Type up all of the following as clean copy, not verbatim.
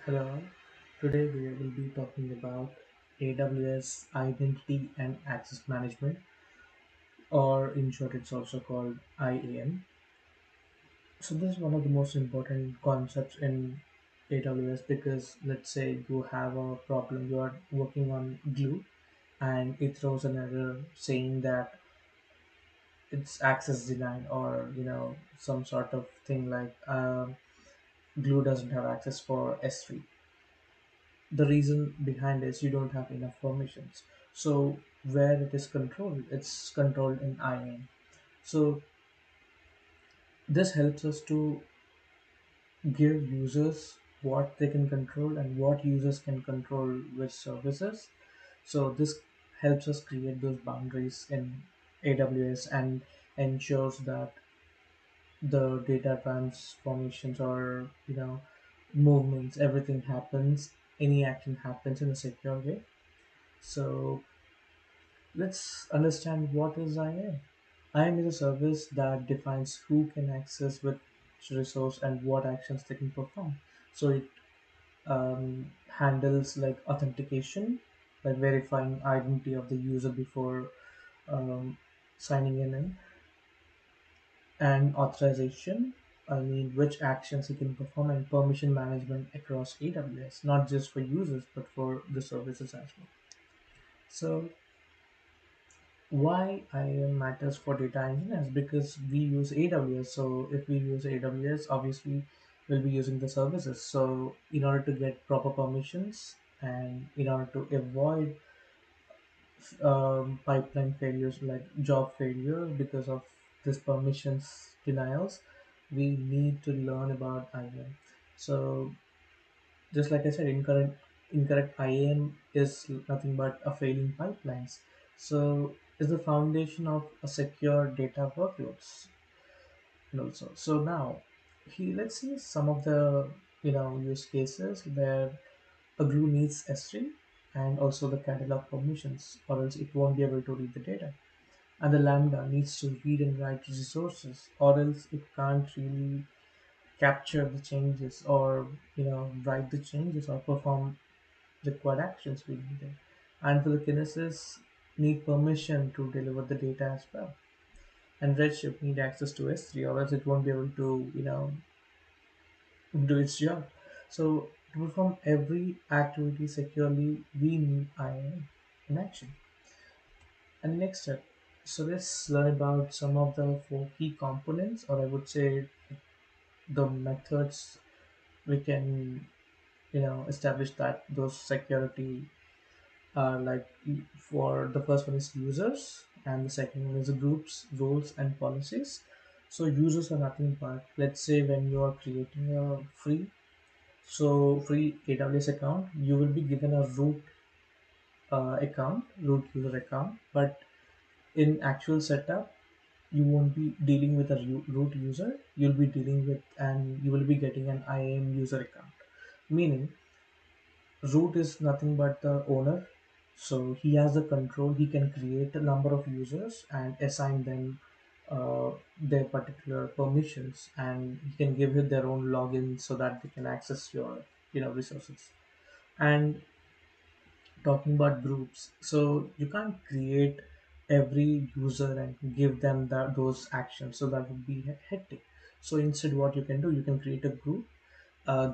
Hello, today we will be talking about AWS Identity and Access Management, or in short, it's also called IAM. So, this is one of the most important concepts in AWS because let's say you have a problem, you are working on Glue, and it throws an error saying that it's access denied, or some sort of thing like Glue doesn't have access for S3. The reason behind is you don't have enough permissions. So where it is controlled, it's controlled in IAM. So this helps us to give users what they can control and what users can control with services. So this helps us create those boundaries in AWS and ensures that the data transformations or movements, everything happens, any action happens in a secure way. So let's understand what is IAM. IAM is a service that defines who can access which resource and what actions they can perform. So it handles like authentication, like verifying identity of the user before um, signing in, and authorization. I mean, which actions he can perform, and permission management across AWS, not just for users but for the services as well. So why IAM matters for data engineers? Because we use AWS. So if we use AWS, obviously we'll be using the services. So in order to get proper permissions and in order to avoid pipeline failures like job failure because of this permissions denials, we need to learn about IAM. So just like I said, incorrect IAM is nothing but a failing pipelines. So is the foundation of a secure data workloads and also. So now let's see some of the use cases where a glue needs S3 and also the catalog permissions, or else it won't be able to read the data. And the Lambda needs to read and write resources, or else it can't really capture the changes or write the changes or perform required actions we needed. And for the Kinesis, need permission to deliver the data as well. And Redshift need access to S3, or else it won't be able to, do its job. So to perform every activity securely, we need IAM in action. And next step. So let's learn about some of the four key components, or I would say the methods we can, establish that those security. Like for the first one is users, and the second one is the groups, roles, and policies. So users are nothing but, let's say, when you are creating a free AWS account, you will be given a root user account, but in actual setup, you won't be dealing with a root user. You'll be dealing with, and you will be getting an IAM user account, meaning root is nothing but the owner. So he has the control. He can create a number of users and assign them their particular permissions, and he can give it their own login so that they can access your resources. And talking about groups, so you can't create every user and give them those actions, so that would be hectic. So instead, what you can do, you can create a group,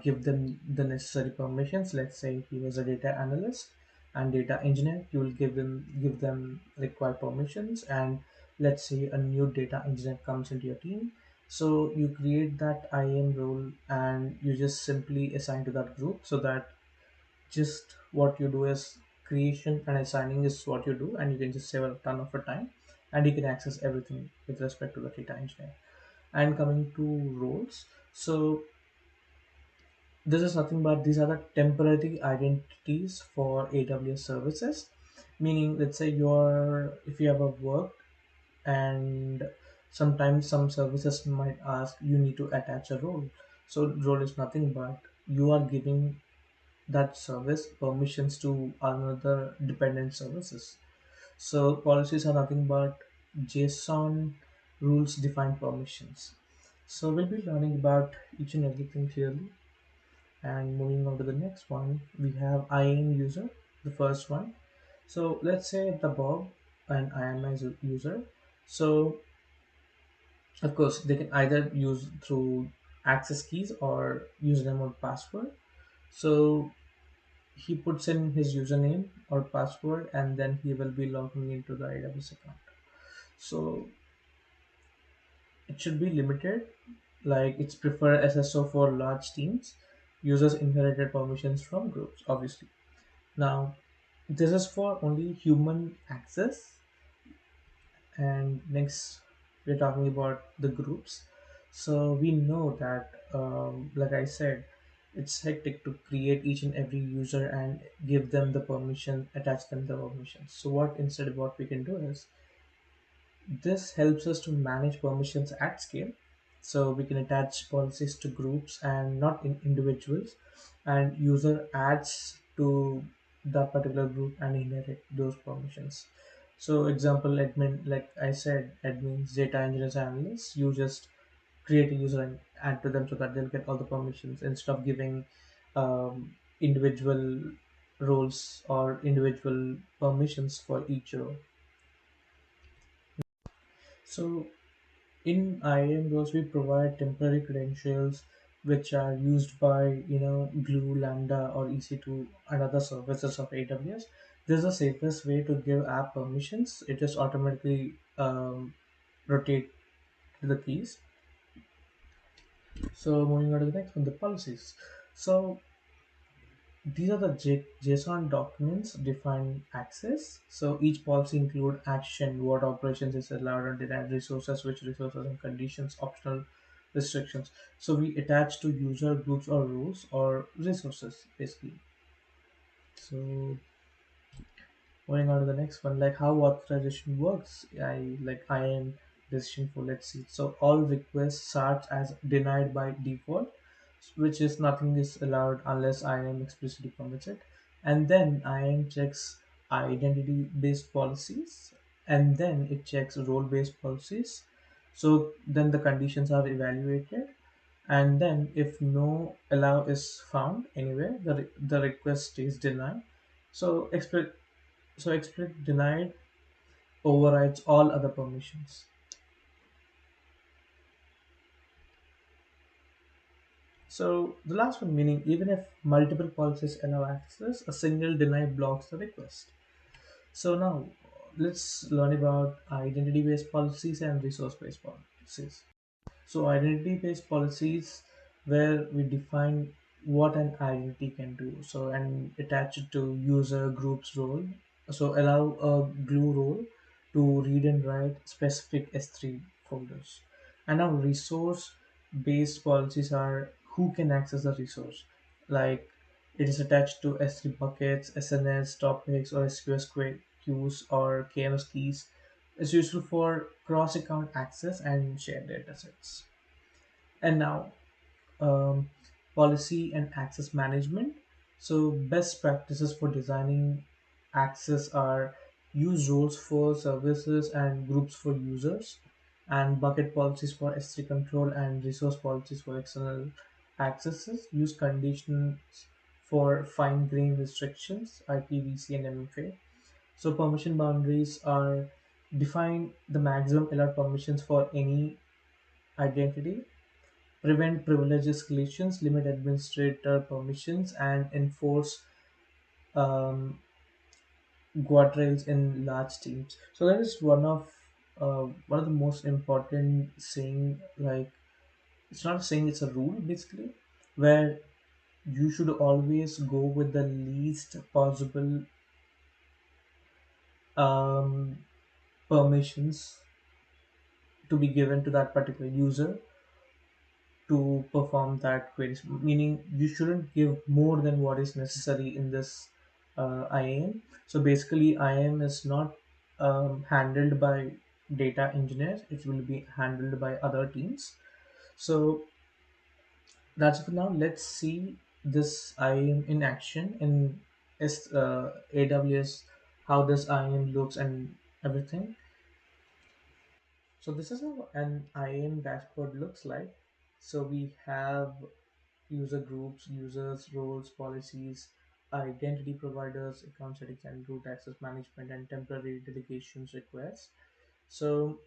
give them the necessary permissions. Let's say he was a data analyst and data engineer, you will give them required permissions. And let's say a new data engineer comes into your team, so you create that IAM role and you just simply assign to that group, so that just what you do is creation and assigning is what you do, and you can just save a ton of your time, and you can access everything with respect to the data engineer. And coming to roles, so this is nothing but these are the temporary identities for AWS services. Meaning, let's say if you have a work, and sometimes some services might ask you need to attach a role. So role is nothing but you are giving that service permissions to another dependent services. So policies are nothing but JSON rules define permissions. So we'll be learning about each and everything clearly, And moving on to the next one, we have IAM user, the first one. So let's say the Bob and IAM as a user. So of course they can either use through access keys or username or password. So he puts in his username or password and then he will be logging into the AWS account. So it should be limited, like it's preferred SSO for large teams. Users inherited permissions from groups, obviously. Now, this is for only human access. And next, we're talking about the groups. So we know that, like I said, it's hectic to create each and every user and give them the permission, attach them the permissions. So what we can do is, this helps us to manage permissions at scale. So we can attach policies to groups and not in individuals, and user adds to the particular group and inherit those permissions. So example admin, like I said, admins, data engineers, analysts, you just create a user and add to them so that they'll get all the permissions instead of giving individual roles or individual permissions for each row. So in IAM those we provide temporary credentials which are used by Glue, Lambda, or EC2 and other services of AWS. This is the safest way to give app permissions. It just automatically rotate the keys. So moving on to the next one, the policies. So these are the JSON documents define access. So each policy include action, what operations is allowed or denied, resources, which resources and conditions, optional restrictions. So we attach to user groups or rules or resources basically. So going on to the next one, like how authorization works. I am decision for, let's see. So all requests starts as denied by default, which is nothing is allowed unless IAM explicitly permits it. And then IAM checks identity based policies, and then it checks role based policies. So then the conditions are evaluated, and then if no allow is found anywhere, the request stays denied. So explicit denied overrides all other permissions. So the last one, meaning even if multiple policies allow access, a single deny blocks the request. So now let's learn about identity-based policies and resource-based policies. So identity-based policies where we define what an identity can do. So and attach it to user groups role. So allow a glue role to read and write specific S3 folders. And now resource-based policies are who can access the resource. Like it is attached to S3 buckets, SNS, topics, or SQS queues or KMS keys. It's useful for cross-account access and shared datasets. And now, um, policy and access management. So best practices for designing access are use roles for services and groups for users, and bucket policies for S3 control and resource policies for external accesses. Use conditions for fine-grained restrictions, IPv6 and MFA. So permission boundaries are define the maximum allowed permissions for any identity, prevent privilege escalations, limit administrator permissions, and enforce um, guardrails in large teams. So that is one of the most important saying. Like it's not saying, it's a rule basically, where you should always go with the least possible um, permissions to be given to that particular user to perform that queries, meaning you shouldn't give more than what is necessary in this IAM. So basically IAM is not handled by data engineers, it will be handled by other teams. So that's it for now. Let's see this IAM in action in AWS, how this IAM looks and everything. So this is how an IAM dashboard looks like. So we have user groups, users, roles, policies, identity providers, account settings, and root access management, and temporary delegations requests. So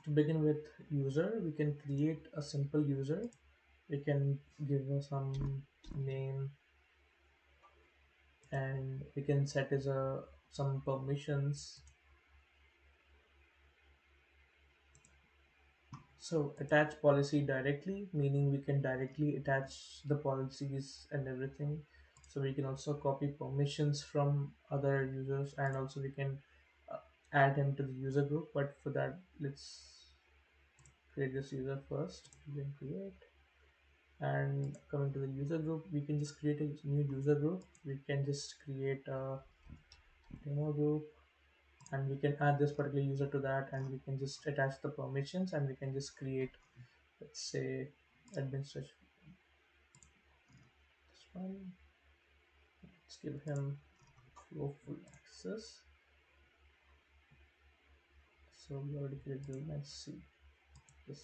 to begin with user, we can create a simple user. We can give her some name, and we can set as a some permissions. So attach policy directly, meaning we can directly attach the policies and everything. So we can also copy permissions from other users, and also we can uh, add him to the user group. But for that, let's create this user first. We can create, and coming to the user group, we can just create a new user group. We can just create a demo group, and we can add this particular user to that, and we can just attach the permissions, and we can just create, let's say, administration. This one, let's give him flow full access. So we already created the, let's see this.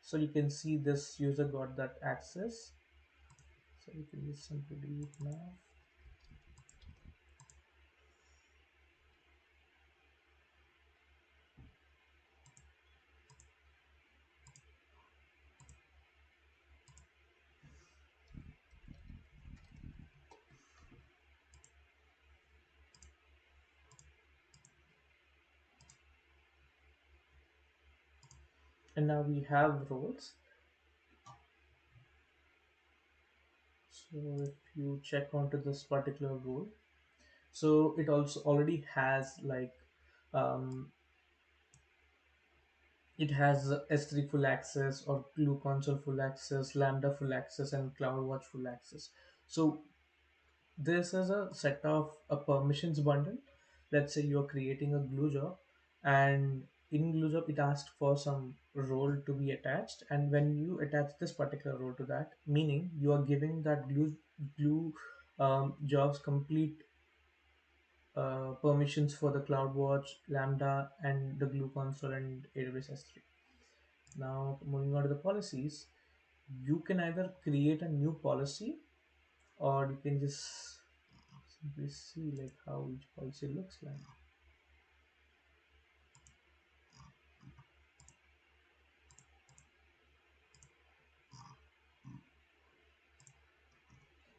So you can see this user got that access. So we can just simply delete now. And now we have roles. So if you check onto this particular role, so it also already has like um, it has S3 full access or Glue console full access, Lambda full access, and CloudWatch full access. So this is a set of a permissions bundle. Let's say you're creating a glue job, and in glue job it asks for some role to be attached, and when you attach this particular role to that, meaning you are giving that glue jobs complete permissions for the CloudWatch, Lambda, and the Glue console and AWS S3. Now moving on to the policies, you can either create a new policy, or you can just simply see like how each policy looks like.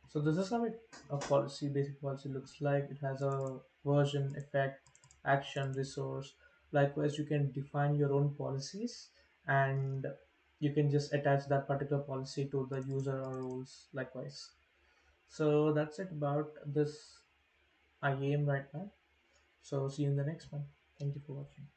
So this is how a policy, basic policy looks like. It has a version, effect, action, resource. Likewise, you can define your own policies, and you can just attach that particular policy to the user or rules likewise. So that's it about this IAM right now. So see you in the next one. Thank you for watching.